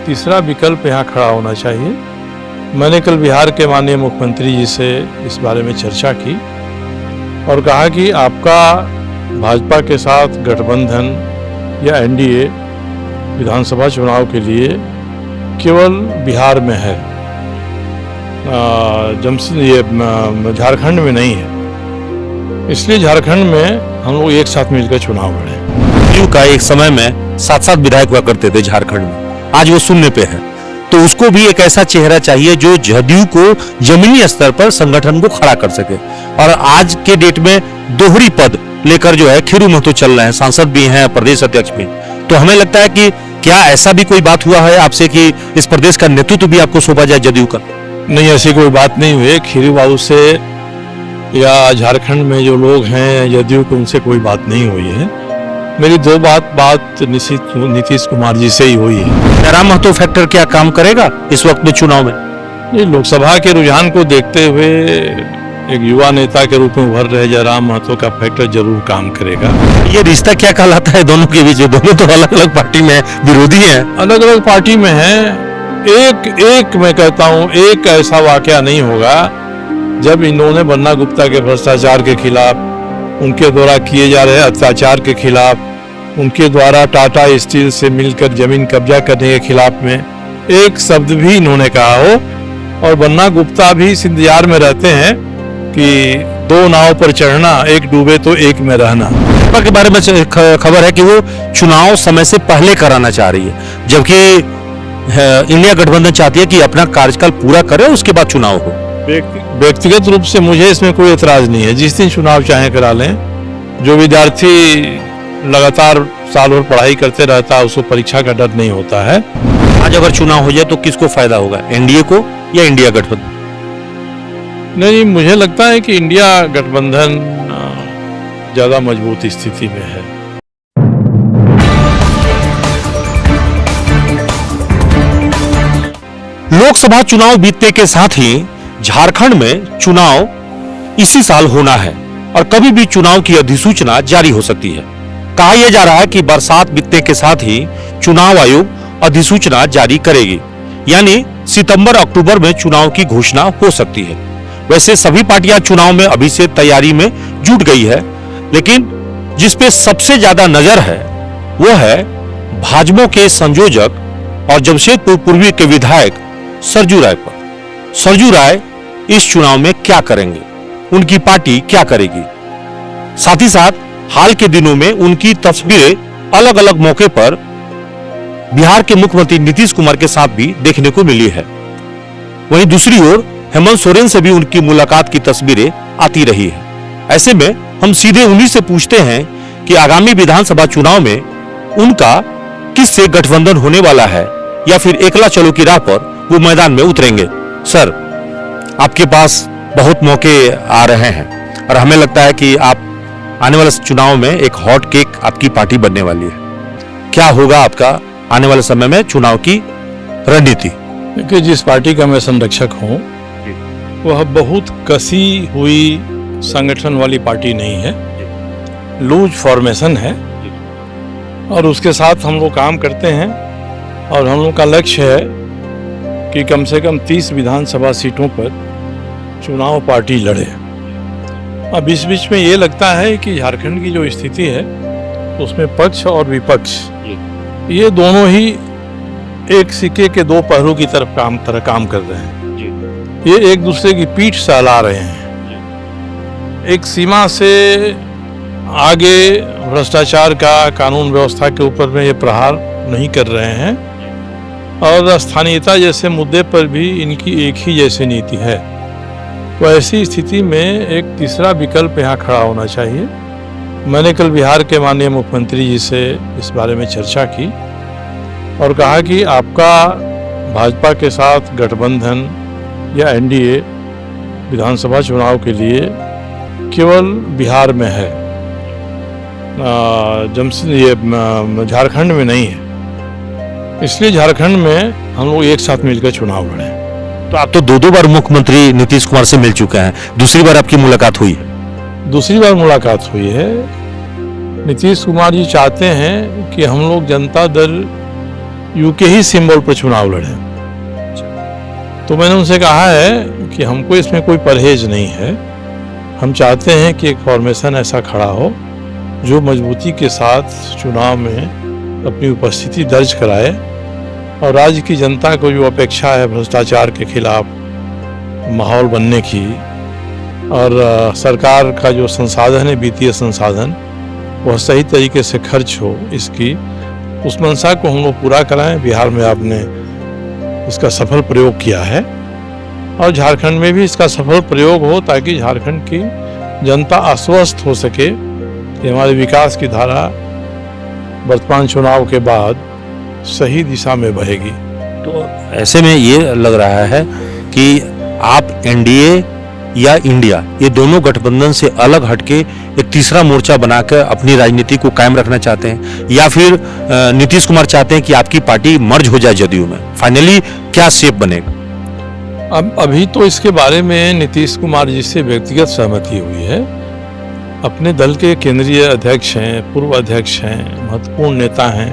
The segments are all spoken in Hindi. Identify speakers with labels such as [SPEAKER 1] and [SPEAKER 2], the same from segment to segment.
[SPEAKER 1] तीसरा विकल्प यहाँ खड़ा होना चाहिए। मैंने कल बिहार के माननीय मुख्यमंत्री जी से इस बारे में चर्चा की और कहा कि आपका भाजपा के साथ गठबंधन या एनडीए विधानसभा चुनाव के लिए केवल बिहार में है, झारखंड में नहीं है। इसलिए झारखंड में हम लोग एक साथ मिलकर चुनाव लड़े।
[SPEAKER 2] जदयू का एक समय में 7-7 विधायक हुआ करते थे झारखंड में, आज वो शून्य पे है। तो उसको भी एक ऐसा चेहरा चाहिए जो जदयू को जमीनी स्तर पर संगठन को खड़ा कर सके। और आज के डेट में दोहरी पद लेकर जो है खीरू महतो चल रहे हैं, सांसद भी हैं, प्रदेश अध्यक्ष भी। तो हमें लगता है कि क्या ऐसा भी कोई बात हुआ है आपसे कि इस प्रदेश का नेतृत्व भी आपको सौंपा जाए जदयू का?
[SPEAKER 1] नहीं, ऐसी कोई बात नहीं हुई। खीरू बाबू से या झारखंड में जो लोग हैं जदयू के, उनसे कोई बात नहीं हुई है। मेरी दो बात नीतीश कुमार जी से ही हुई है।
[SPEAKER 2] जयराम महतो फैक्टर क्या काम करेगा इस वक्त में चुनाव में?
[SPEAKER 1] ये लोकसभा के रुझान को देखते हुए एक युवा नेता के रूप में उभर रहे जयराम महतो का फैक्टर जरूर काम करेगा।
[SPEAKER 2] ये रिश्ता क्या कहलाता है दोनों के बीच? दोनों तो अलग अलग पार्टी में विरोधी हैं।
[SPEAKER 1] अलग अलग पार्टी में हैं। एक मैं कहता हूँ, एक ऐसा वाकया नहीं होगा जब इन्होंने बन्ना गुप्ता के भ्रष्टाचार के खिलाफ, उनके द्वारा किए जा रहे अत्याचार के खिलाफ, उनके द्वारा टाटा स्टील से मिलकर जमीन कब्जा करने के खिलाफ में एक शब्द भी इन्होंने कहा हो। और बन्ना गुप्ता भी इस इंतजार में रहते हैं कि दो नाव पर चढ़ना, एक डूबे तो एक में रहना।
[SPEAKER 2] भाजपा के बारे में खबर है कि वो चुनाव समय से पहले कराना चाह रही है, जबकि इंडिया गठबंधन चाहती है कि अपना कार्यकाल पूरा करे उसके बाद चुनाव हो।
[SPEAKER 1] व्यक्तिगत रूप से मुझे इसमें कोई एतराज नहीं है, जिस दिन चुनाव चाहे करा लें। जो विद्यार्थी लगातार साल भर पढ़ाई करते रहता है उसको परीक्षा का डर नहीं होता है।
[SPEAKER 2] आज अगर चुनाव हो जाए तो किसको फायदा होगा, एनडीए को या इंडिया गठबंधन?
[SPEAKER 1] नहीं, मुझे लगता है कि इंडिया गठबंधन ज्यादा मजबूत स्थिति में है।
[SPEAKER 2] लोकसभा चुनाव बीतने के साथ ही झारखंड में चुनाव इसी साल होना है और कभी भी चुनाव की अधिसूचना जारी हो सकती है। कहा यह जा रहा है कि बरसात बीतने के साथ ही चुनाव आयोग अधिसूचना जारी करेगी, यानी सितंबर-अक्टूबर में चुनाव की घोषणा हो सकती है। वैसे सभी पार्टियां चुनाव में अभी से तैयारी में जुट गई है, लेकिन जिस पे सबसे ज्यादा नजर है वो है भाजपा के संयोजक और जमशेदपुर पूर्वी के विधायक सरजू राय पर। सरजू राय इस चुनाव में क्या करेंगे, उनकी पार्टी क्या करेगी? साथ ही साथ हाल के दिनों में उनकी तस्वीरें अलग अलग मौके पर बिहार के मुख्यमंत्री नीतीश कुमार के साथ भी देखने को मिली है। वहीं दूसरी ओर हेमंत सोरेन से भी उनकी मुलाकात की तस्वीरें आती रही है। ऐसे में हम सीधे उन्हीं से पूछते हैं कि आगामी विधानसभा चुनाव में उनका किससे गठबंधन होने वाला है या फिर एकला चलो की राह पर वो मैदान में उतरेंगे। सर, आपके पास बहुत मौके आ रहे हैं और हमें लगता है कि आप आने वाले चुनाव में एक हॉट केक आपकी पार्टी बनने वाली है। क्या होगा आपका आने वाले समय में चुनाव की रणनीति?
[SPEAKER 1] देखिए, जिस पार्टी का मैं संरक्षक हूँ वह बहुत कसी हुई संगठन वाली पार्टी नहीं है, लूज फॉर्मेशन है और उसके साथ हम लोग काम करते हैं। और हम लोग का लक्ष्य है कि कम से कम 30 विधानसभा सीटों पर चुनाव पार्टी लड़े। अब इस बीच में ये लगता है कि झारखंड की जो स्थिति है उसमें पक्ष और विपक्ष ये दोनों ही एक सिक्के के दो पहलू की तरफ काम कर रहे हैं। ये एक दूसरे की पीठ सहला रहे हैं। एक सीमा से आगे भ्रष्टाचार का, कानून व्यवस्था के ऊपर में ये प्रहार नहीं कर रहे हैं और स्थानीयता जैसे मुद्दे पर भी इनकी एक ही जैसी नीति है। तो ऐसी स्थिति में एक तीसरा विकल्प यहाँ खड़ा होना चाहिए। मैंने कल बिहार के माननीय मुख्यमंत्री जी से इस बारे में चर्चा की और कहा कि आपका भाजपा के साथ गठबंधन या एनडीए विधानसभा चुनाव के लिए केवल बिहार में है, झारखंड में नहीं है। इसलिए झारखंड में हम लोग एक साथ मिलकर चुनाव लड़े।
[SPEAKER 2] तो आप तो दो बार मुख्यमंत्री नीतीश कुमार से मिल चुके हैं, दूसरी बार आपकी मुलाकात हुई है?
[SPEAKER 1] दूसरी बार मुलाकात हुई है। नीतीश कुमार जी चाहते हैं कि हम लोग जनता दल यू के ही सिंबल पर चुनाव लड़े। तो मैंने उनसे कहा है कि हमको इसमें कोई परहेज नहीं है। हम चाहते हैं कि एक फॉर्मेशन ऐसा खड़ा हो जो मजबूती के साथ चुनाव में अपनी उपस्थिति दर्ज कराए और राज्य की जनता को जो अपेक्षा है भ्रष्टाचार के खिलाफ माहौल बनने की, और सरकार का जो संसाधन है वित्तीय संसाधन वह सही तरीके से खर्च हो, इसकी उस मंशा को हम लोग पूरा कराएं। बिहार में आपने इसका सफल प्रयोग किया है और झारखंड में भी इसका सफल प्रयोग हो ताकि झारखंड की जनता आश्वस्त हो सके कि हमारे विकास की धारा वर्तमान चुनाव के बाद सही दिशा में बहेगी।
[SPEAKER 2] तो ऐसे में ये लग रहा है कि आप एनडीए या इंडिया ये दोनों गठबंधन से अलग हटके एक तीसरा मोर्चा बनाकर अपनी राजनीति को कायम रखना चाहते हैं, या फिर नीतीश कुमार चाहते हैं कि आपकी पार्टी मर्ज हो जाए जदयू में। फाइनली क्या शेप बनेगा?
[SPEAKER 1] अब अभी तो इसके बारे में नीतीश कुमार जी से व्यक्तिगत सहमति हुई है। अपने दल के केंद्रीय अध्यक्ष हैं, पूर्व अध्यक्ष हैं, महत्वपूर्ण नेता हैं,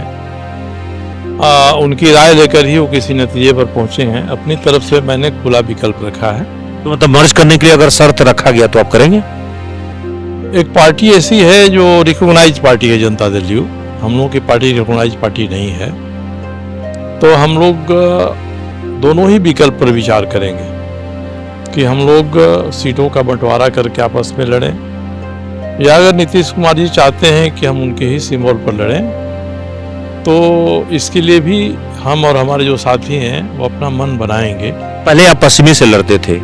[SPEAKER 1] उनकी राय लेकर ही वो किसी नतीजे पर पहुंचे हैं। अपनी तरफ से मैंने खुला विकल्प रखा है।
[SPEAKER 2] तो मतलब मर्ज करने के लिए अगर शर्त रखा गया तो आप करेंगे?
[SPEAKER 1] एक पार्टी ऐसी है जो रिकॉग्नाइज पार्टी है, जनता दल यू। हम लोग की पार्टी रिकॉग्नाइज पार्टी नहीं है, तो हम लोग दोनों ही विकल्प पर विचार करेंगे कि हम लोग सीटों का बंटवारा करके आपस में लड़ें, या अगर नीतीश कुमार जी चाहते हैं कि हम उनके ही सिंबल पर लड़ें, तो इसके लिए भी हम और हमारे जो साथी हैं वो अपना मन बनाएंगे।
[SPEAKER 2] पहले आप पश्चिमी से लड़ते थे,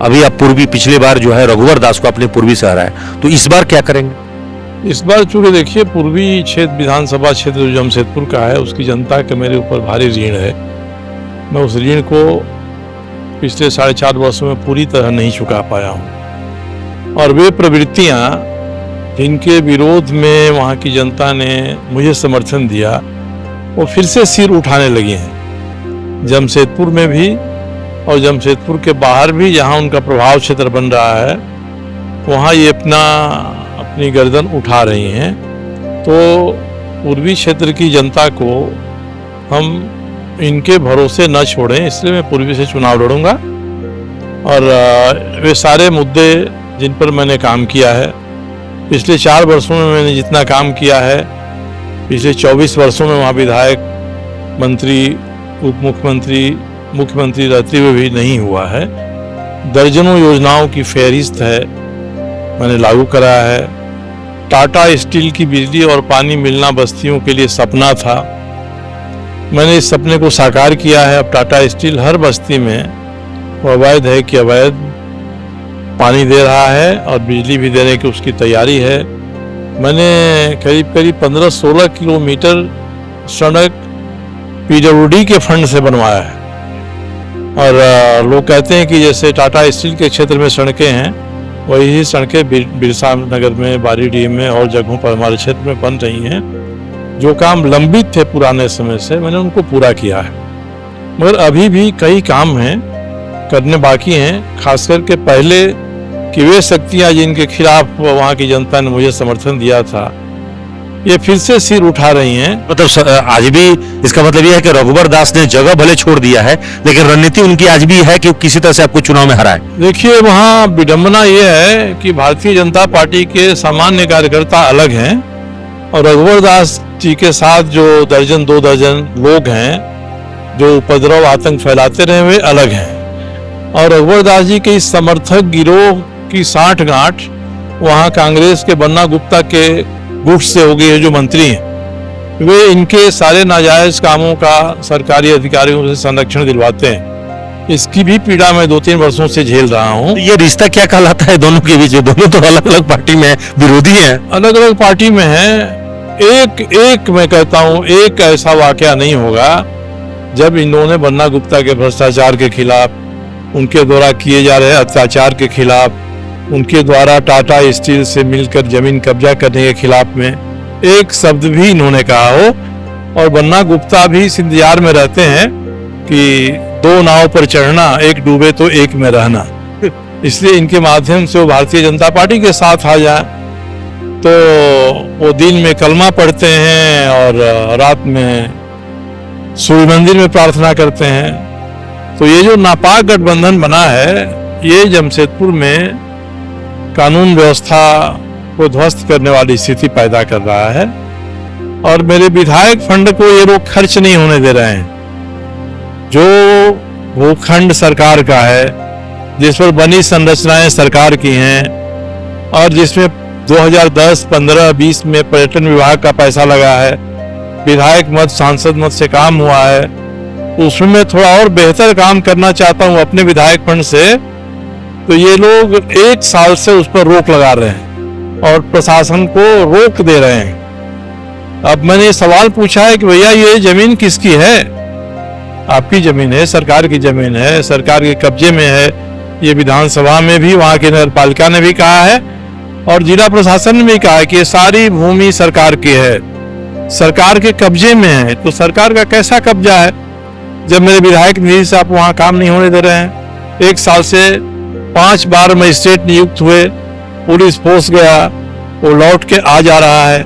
[SPEAKER 2] अभी आप पूर्वी, पिछले बार जो है रघुवर दास को आपने पूर्वी से हराया, तो इस बार क्या करेंगे?
[SPEAKER 1] इस बार चूंकि देखिए पूर्वी क्षेत्र विधानसभा क्षेत्र जो जमशेदपुर का है उसकी जनता के मेरे ऊपर भारी ऋण है। मैं उस ऋण को पिछले 4.5 वर्षों में पूरी तरह नहीं चुका पाया हूँ, और वे प्रवृत्तियाँ जिनके विरोध में वहाँ की जनता ने मुझे समर्थन दिया वो फिर से सिर उठाने लगी हैं। जमशेदपुर में भी और जमशेदपुर के बाहर भी जहाँ उनका प्रभाव क्षेत्र बन रहा है वहाँ ये अपनी गर्दन उठा रही हैं। तो पूर्वी क्षेत्र की जनता को हम इनके भरोसे न छोड़ें, इसलिए मैं पूर्वी से चुनाव लड़ूंगा। और वे सारे मुद्दे जिन पर मैंने काम किया है, पिछले 4 वर्षों में मैंने जितना काम किया है, पिछले 24 वर्षों में वहाँ विधायक, मंत्री, उप मुख्यमंत्री, मुख्यमंत्री रहते हुए भी नहीं हुआ है। दर्जनों योजनाओं की फहरिस्त है मैंने लागू कराया है। टाटा स्टील की बिजली और पानी मिलना बस्तियों के लिए सपना था, मैंने इस सपने को साकार किया है। अब टाटा स्टील हर बस्ती में, वो अवैध है कि अवैध, पानी दे रहा है और बिजली भी देने की उसकी तैयारी है। मैंने करीब 15-16 किलोमीटर सड़क पीडब्ल्यूडी के फंड से बनवाया है। और लोग कहते हैं कि जैसे टाटा स्टील के क्षेत्र में सड़कें हैं वही सड़कें बिरसा नगर में, बारीडीह में और जगहों पर हमारे क्षेत्र में बन रही हैं। जो काम लंबित थे पुराने समय से मैंने उनको पूरा किया है, मगर अभी भी कई काम हैं करने बाकी हैं। खासकर के पहले कि वे शक्तियां जिनके खिलाफ वहाँ की जनता ने मुझे समर्थन दिया था ये फिर से सिर उठा रही हैं।
[SPEAKER 2] मतलब आज भी इसका मतलब यह है कि रघुवर दास ने जगह भले छोड़ दिया है लेकिन रणनीति उनकी आज भी है कि वो किसी तरह से आपको चुनाव में हराए।
[SPEAKER 1] देखिए वहाँ विडंबना ये है कि भारतीय जनता पार्टी के सामान्य कार्यकर्ता अलग हैं और रघुवर दास जी के साथ जो 1-2 दर्जन लोग हैं जो उपद्रव आतंक फैलाते रहे वे अलग हैं। और रघुवर दास जी के इस समर्थक गिरोह की साठगांठ वहाँ कांग्रेस के बन्ना गुप्ता के गुट से हो गई है। जो मंत्री हैं वे इनके सारे नाजायज कामों का सरकारी अधिकारियों से संरक्षण दिलवाते हैं। इसकी भी पीड़ा मैं 2-3 वर्षों से झेल रहा हूँ।
[SPEAKER 2] ये रिश्ता क्या कहलाता है दोनों के बीच? दोनों तो अलग अलग पार्टी में विरोधी हैं,
[SPEAKER 1] अलग अलग पार्टी में हैं। एक मैं कहता हूँ एक ऐसा वाकया नहीं होगा जब इन्होंने बन्ना गुप्ता के भ्रष्टाचार के खिलाफ, उनके द्वारा किए जा रहे अत्याचार के खिलाफ, उनके द्वारा टाटा स्टील से मिलकर जमीन कब्जा करने के खिलाफ में एक शब्द भी इन्होंने कहा हो। और बन्ना गुप्ता भी इस इंतजार में रहते हैं कि 2 नाव पर चढ़ना, एक डूबे तो एक में रहना। इसलिए इनके माध्यम से वो भारतीय जनता पार्टी के साथ आ जाए तो वो दिन में कलमा पढ़ते हैं और रात में सूर्य मंदिर में प्रार्थना करते हैं। तो ये जो नापाक गठबंधन बना है, ये जमशेदपुर में कानून व्यवस्था को ध्वस्त करने वाली स्थिति पैदा कर रहा है और मेरे विधायक फंड को ये लोग खर्च नहीं होने दे रहे हैं। जो भूखंड सरकार का है, जिस पर बनी संरचनाएं सरकार की हैं और जिसमें 2010, 15, 20 में पर्यटन विभाग का पैसा लगा है, विधायक मत, सांसद मत से काम हुआ है, उसमें मैं थोड़ा और बेहतर काम करना चाहता हूं अपने विधायक फंड से, तो ये लोग 1 साल से उस पर रोक लगा रहे हैं और प्रशासन को रोक दे रहे हैं। अब मैंने सवाल पूछा है कि भैया ये जमीन किसकी है? आपकी जमीन है, सरकार की जमीन है, सरकार के कब्जे में है। ये विधानसभा में भी वहां की नगर पालिका ने भी कहा है और जिला प्रशासन ने भी कहा है कि ये सारी भूमि सरकार की है, सरकार के कब्जे में है। तो सरकार का कैसा कब्जा है जब मेरे विधायक निधि से आप वहां काम नहीं होने दे रहे हैं? 1 साल से 5 बार मजिस्ट्रेट नियुक्त हुए, पुलिस फोर्स गया, वो लौट के आ जा रहा है।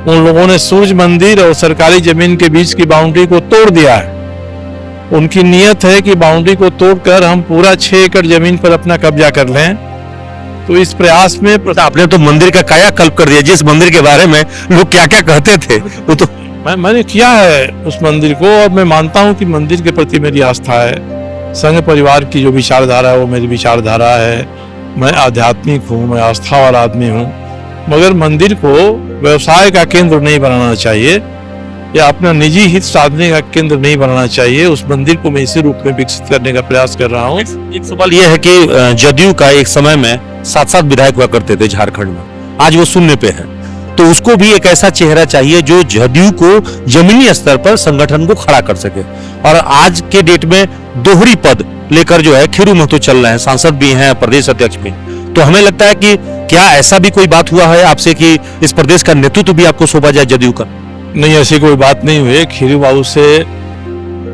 [SPEAKER 1] उन लोगों ने सूर्य मंदिर और सरकारी जमीन के बीच की बाउंड्री को तोड़ दिया है। उनकी नीयत है कि बाउंड्री को तोड़कर हम पूरा 6 एकड़ जमीन पर अपना कब्जा कर लें। तो इस प्रयास में
[SPEAKER 2] आपने तो मंदिर का कायाकल्प कर दिया। जिस मंदिर के बारे में लोग क्या क्या कहते थे वो तो
[SPEAKER 1] मैंने किया है उस मंदिर को, और मैं मानता हूं कि मंदिर के प्रति मेरी आस्था है। संघ परिवार की जो विचारधारा है वो मेरी विचारधारा है। मैं आध्यात्मिक हूँ, मैं आस्था वाला आदमी हूँ, मगर मंदिर को व्यवसाय का केंद्र नहीं बनाना चाहिए या अपना निजी हित साधने का केंद्र नहीं बनाना चाहिए। उस मंदिर को मैं इसी रूप में विकसित करने का प्रयास कर रहा हूँ।
[SPEAKER 2] एक सवाल यह है कि जदयू का एक समय में 7-7 विधायक हुआ करते थे झारखंड में, आज वो शून्य पे है। तो उसको भी एक ऐसा चेहरा चाहिए जो जदयू को जमीनी स्तर पर संगठन को खड़ा कर सके। और आज के डेट में दोहरी पद लेकर जो है खीरू महतो चल रहे हैं, सांसद भी हैं, प्रदेश अध्यक्ष भी। तो हमें लगता है कि क्या ऐसा भी कोई बात हुआ है आपसे कि इस प्रदेश का नेतृत्व भी आपको सौंपा जाए जदयू का?
[SPEAKER 1] नहीं, ऐसी कोई बात नहीं हुई। खीरू बाबू से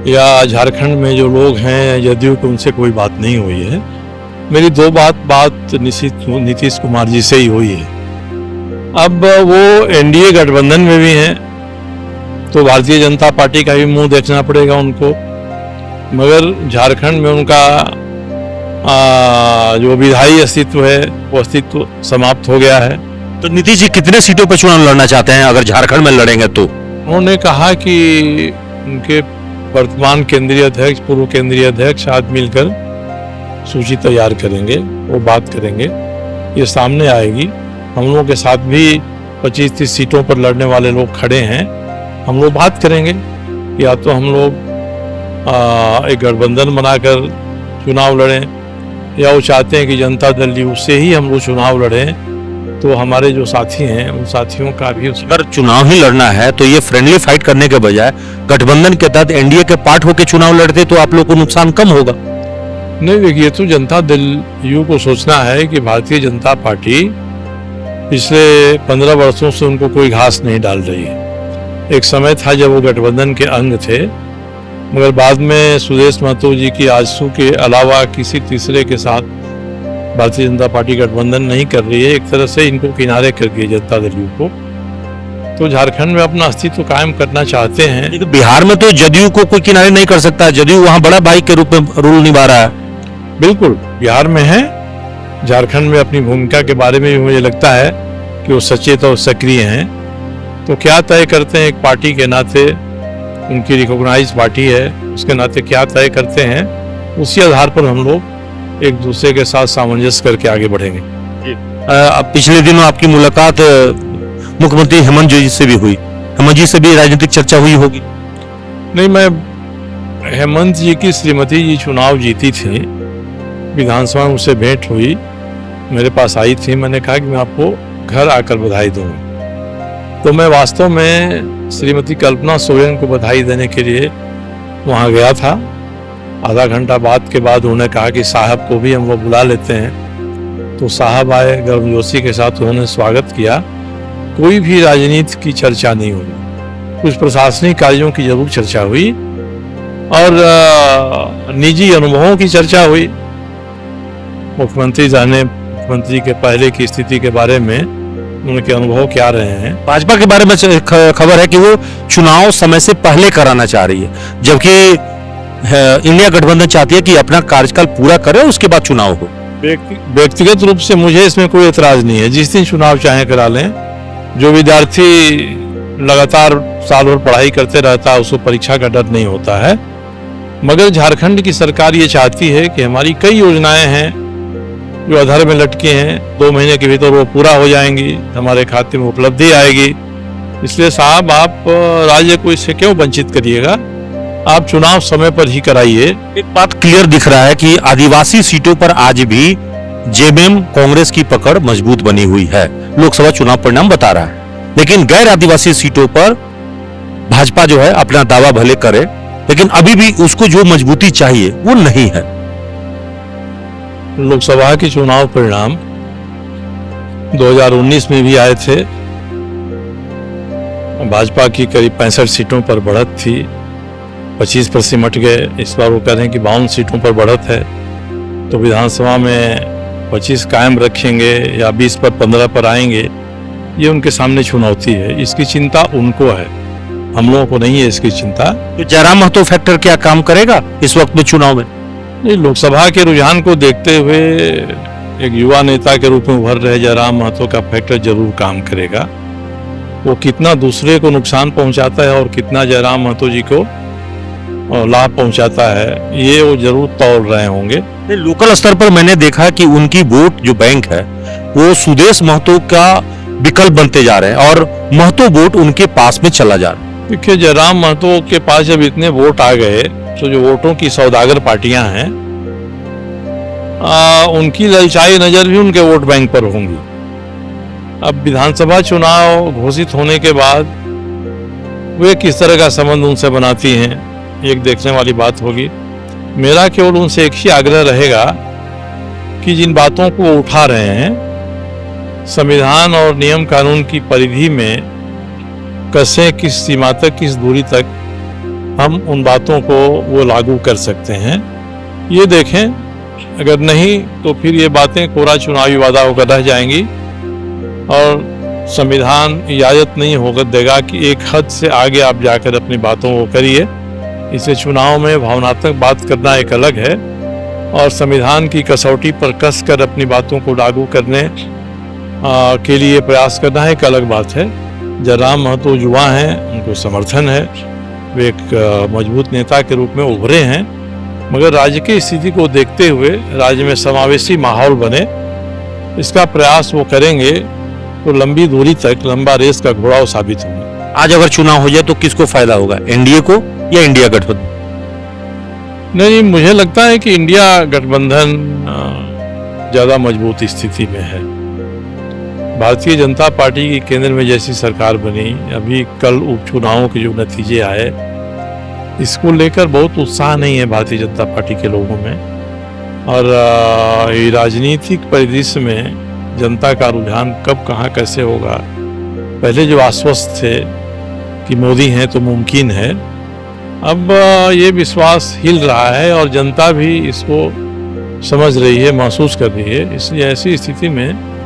[SPEAKER 1] या झारखंड में जो लोग हैं जदयू के, उनसे कोई बात नहीं हुई है। मेरी 2 बात नीतीश कुमार जी से ही हुई है। अब वो एनडीए गठबंधन में भी हैं, तो भारतीय जनता पार्टी का भी मुंह देखना पड़ेगा उनको। मगर झारखंड में उनका जो विधायी अस्तित्व है वो अस्तित्व समाप्त हो गया है।
[SPEAKER 2] तो नीतीश जी कितने सीटों पर चुनाव लड़ना चाहते हैं अगर झारखंड में लड़ेंगे तो?
[SPEAKER 1] उन्होंने कहा कि उनके वर्तमान केंद्रीय अध्यक्ष, पूर्व केंद्रीय अध्यक्ष आज मिलकर सूची तैयार करेंगे, वो बात करेंगे, ये सामने आएगी। हम लोगों के साथ भी 25-30 सीटों पर लड़ने वाले लोग खड़े हैं। हम लोग बात करेंगे, या तो हम लोग एक गठबंधन बनाकर चुनाव लड़ें, या वो चाहते हैं कि जनता दल यू से ही हम लोग चुनाव लड़ें। तो हमारे जो साथी हैं उन साथियों का भी
[SPEAKER 2] अगर चुनाव ही लड़ना है तो ये फ्रेंडली फाइट करने के बजाय गठबंधन के तहत एनडीए के पार्ट होकर चुनाव लड़ते तो आप लोग को नुकसान कम होगा।
[SPEAKER 1] नहीं, देखिए, तो जनता दल यू को सोचना है कि भारतीय जनता पार्टी पिछले 15 वर्षों से उनको कोई घास नहीं डाल रही है। एक समय था जब वो गठबंधन के अंग थे, मगर बाद में सुदेश महतो जी की आजसू के अलावा किसी तीसरे के साथ भारतीय जनता पार्टी गठबंधन नहीं कर रही है। एक तरह से इनको किनारे कर दिए जनता दल यू को। तो झारखंड में अपना अस्तित्व कायम करना चाहते हैं।
[SPEAKER 2] लेकिन बिहार में तो जदयू को कोई किनारे नहीं कर सकता, जदयू वहां बड़ा भाई के रूप में रोल निभा रहा है।
[SPEAKER 1] बिल्कुल, बिहार में है। झारखंड में अपनी भूमिका के बारे में भी मुझे लगता है कि वो सचेत और सक्रिय हैं। तो क्या तय करते हैं एक पार्टी के नाते, उनकी रिकॉग्नाइज पार्टी है, उसके नाते क्या तय करते हैं, उसी आधार पर हम लोग एक दूसरे के साथ सामंजस्य करके आगे बढ़ेंगे।
[SPEAKER 2] अब पिछले दिनों आपकी मुलाकात मुख्यमंत्री हेमंत जी से भी हुई, हेमंत जी से भी राजनीतिक चर्चा हुई होगी?
[SPEAKER 1] नहीं, मैं हेमंत जी की श्रीमती जी चुनाव जीती थी, विधानसभा में उससे भेंट हुई, मेरे पास आई थी। मैंने कहा कि मैं आपको घर आकर बधाई दूंगा। तो मैं वास्तव में श्रीमती कल्पना सोरेन को बधाई देने के लिए वहाँ गया था। आधा घंटा बाद के बाद उन्होंने कहा कि साहब को भी हम लोग बुला लेते हैं। तो साहब आए, गर्मजोशी के साथ उन्होंने स्वागत किया। कोई भी राजनीति की चर्चा नहीं हुई, कुछ प्रशासनिक कार्यों की जरूर चर्चा हुई और निजी अनुभवों की चर्चा हुई। मुख्यमंत्री जाने मुख्यमंत्री के पहले की स्थिति के बारे में उनके अनुभव क्या रहे हैं।
[SPEAKER 2] भाजपा के बारे में खबर है कि वो चुनाव समय से पहले कराना चाह रही है, जबकि इंडिया गठबंधन चाहती है कि अपना कार्यकाल पूरा करे उसके बाद चुनाव हो।
[SPEAKER 1] व्यक्तिगत रूप से मुझे इसमें कोई एतराज नहीं है, जिस दिन चुनाव चाहे करा लें। जो विद्यार्थी लगातार साल भर पढ़ाई करते रहता है उसको परीक्षा का डर नहीं होता है। मगर झारखंड की सरकार ये चाहती है कि हमारी कई योजनाएं हैं जो अधर में लटके हैं, 2 महीने के भीतर वो पूरा हो जाएंगी, हमारे खाते में उपलब्धि आएगी। इसलिए साहब आप राज्य को इससे क्यों वंचित करिएगा, आप चुनाव समय पर ही कराइए।
[SPEAKER 2] एक बात क्लियर दिख रहा है कि आदिवासी सीटों पर आज भी जेएमएम कांग्रेस की पकड़ मजबूत बनी हुई है, लोकसभा चुनाव परिणाम बता रहा है। लेकिन गैर आदिवासी सीटों पर भाजपा जो है अपना दावा भले करे, लेकिन अभी भी उसको जो मजबूती चाहिए वो नहीं है।
[SPEAKER 1] लोकसभा के चुनाव परिणाम 2019 में भी आए थे। भाजपा की करीब 65 सीटों पर बढ़त थी, 25 पर सिमट गए। इस बार वो कह रहे हैं कि 52 सीटों पर बढ़त है, तो विधानसभा में 25 कायम रखेंगे या 20 पर 15 पर आएंगे, ये उनके सामने चुनौती है। इसकी चिंता उनको है, हम लोगों को नहीं है इसकी चिंता।
[SPEAKER 2] तो जयराम महतो फैक्टर क्या काम करेगा इस वक्त में चुनाव में?
[SPEAKER 1] नहीं, लोकसभा के रुझान को देखते हुए एक युवा नेता के रूप में उभर रहे जयराम महतो का फैक्टर जरूर काम करेगा। वो कितना दूसरे को नुकसान पहुंचाता है और कितना जयराम महतो जी को लाभ पहुंचाता है, ये वो जरूर तौल रहे होंगे।
[SPEAKER 2] लोकल स्तर पर मैंने देखा कि उनकी वोट जो बैंक है वो सुदेश महतो का विकल्प बनते जा रहे हैं और महतो वोट उनके पास में चला जा रहा है।
[SPEAKER 1] देखिए, जयराम महतो के पास जब इतने वोट आ गए तो जो वोटों की सौदागर पार्टियां हैं उनकी ललचाई नजर भी उनके वोट बैंक पर होंगी। अब विधानसभा चुनाव घोषित होने के बाद वे किस तरह का संबंध उनसे बनाती हैं, एक देखने वाली बात होगी। मेरा केवल उनसे एक ही आग्रह रहेगा कि जिन बातों को वो उठा रहे हैं, संविधान और नियम कानून की परिधि में कैसे, किस सीमा तक, किस दूरी तक हम उन बातों को वो लागू कर सकते हैं, ये देखें। अगर नहीं तो फिर ये बातें कोरा चुनावी वादा होकर रह जाएंगी और संविधान इजाज़त नहीं होकर देगा कि एक हद से आगे आप जाकर अपनी बातों को करिए। इसे चुनाव में भावनात्मक बात करना एक अलग है और संविधान की कसौटी पर कस कर अपनी बातों को लागू करने के लिए प्रयास करना एक अलग बात है। जयराम महतो युवा हैं, उनको समर्थन है, वे एक मजबूत नेता के रूप में उभरे हैं। मगर राज्य की स्थिति को देखते हुए राज्य में समावेशी माहौल बने, इसका प्रयास वो करेंगे तो लंबी दूरी तक लंबा रेस का घोड़ा वो साबित होंगे।
[SPEAKER 2] आज अगर चुनाव हो जाए तो किसको फायदा होगा, एनडीए को या इंडिया गठबंधन?
[SPEAKER 1] नहीं, मुझे लगता है कि इंडिया गठबंधन ज्यादा मजबूत स्थिति में है। भारतीय जनता पार्टी की केंद्र में जैसी सरकार बनी, अभी कल उपचुनावों के जो नतीजे आए, इसको लेकर बहुत उत्साह नहीं है भारतीय जनता पार्टी के लोगों में। और ये राजनीतिक परिदृश्य में जनता का रुझान कब कहाँ कैसे होगा, पहले जो आश्वस्त थे कि मोदी हैं तो मुमकिन है, अब ये विश्वास हिल रहा है और जनता भी इसको समझ रही है, महसूस कर रही है। इसलिए ऐसी स्थिति में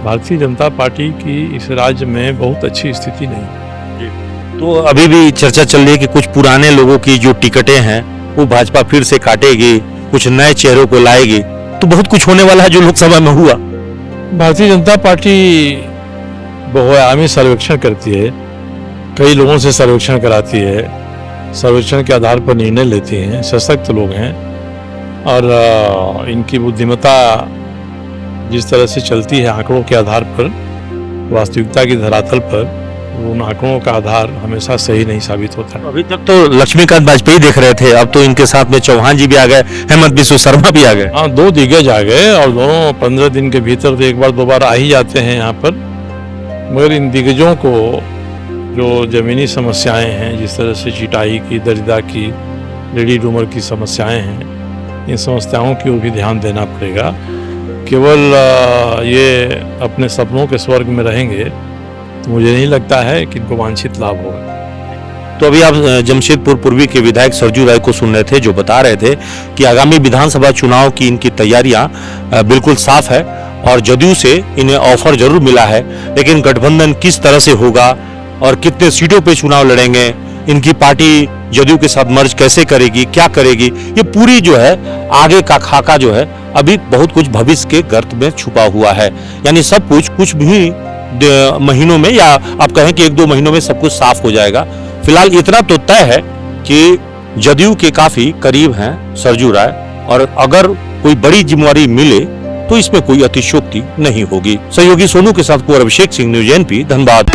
[SPEAKER 1] भारतीय जनता पार्टी की इस राज्य में बहुत अच्छी स्थिति नहीं।
[SPEAKER 2] तो अभी भी चर्चा चल रही है कि कुछ पुराने लोगों की जो टिकटें हैं वो भाजपा फिर से काटेगी, कुछ नए चेहरों को लाएगी, तो बहुत कुछ होने वाला है जो लोकसभा में हुआ।
[SPEAKER 1] भारतीय जनता पार्टी बहुआयामी सर्वेक्षण करती है, कई लोगों से सर्वेक्षण कराती है, सर्वेक्षण के आधार पर निर्णय लेती हैं, सशक्त लोग हैं और इनकी बुद्धिमत्ता जिस तरह से चलती है आंकड़ों के आधार पर, वास्तविकता की धरातल पर, उन आंकड़ों का आधार हमेशा सही नहीं साबित होता।
[SPEAKER 2] अभी तक तो लक्ष्मीकांत वाजपेयी देख रहे थे, अब तो इनके साथ में चौहान जी भी आ गए, हेमंत बिस्व शर्मा भी आ गए।
[SPEAKER 1] हाँ, 2 दिग्गज आ गए और दोनों 15 दिन के भीतर तो एक बार 2 बार आ ही जाते हैं यहाँ पर। मगर इन दिग्गजों को जो जमीनी समस्याएं हैं, जिस तरह से चिटाई की, दरिद्रता की, लेडी डूमर की समस्याएं हैं, इन समस्याओं की ओर भी ध्यान देना पड़ेगा। केवल ये अपने सपनों के स्वर्ग में रहेंगे तो मुझे नहीं लगता है कि इनको वांछित लाभ होगा।
[SPEAKER 2] तो अभी आप जमशेदपुर पूर्वी के विधायक सरजू राय को सुन रहे थे, जो बता रहे थे कि आगामी विधानसभा चुनाव की इनकी तैयारियां बिल्कुल साफ है और जदयू से इन्हें ऑफर जरूर मिला है, लेकिन गठबंधन किस तरह से होगा और कितने सीटों पे चुनाव लड़ेंगे, इनकी पार्टी जदयू के साथ मर्ज कैसे करेगी, क्या करेगी, ये पूरी जो है आगे का खाका जो है अभी बहुत कुछ भविष्य के गर्त में छुपा हुआ है। यानी सब कुछ भी महीनों में, या आप कहें कि 1-2 महीनों में सब कुछ साफ हो जाएगा। फिलहाल इतना तो तय है कि जदयू के काफी करीब हैं सरजू राय, और अगर कोई बड़ी जिम्मेवारी मिले तो इसमें कोई अतिशयोक्ति नहीं होगी। सहयोगी सोनू के साथ कुंवर अभिषेक सिंह, न्यूज़ एनपी, धनबाद।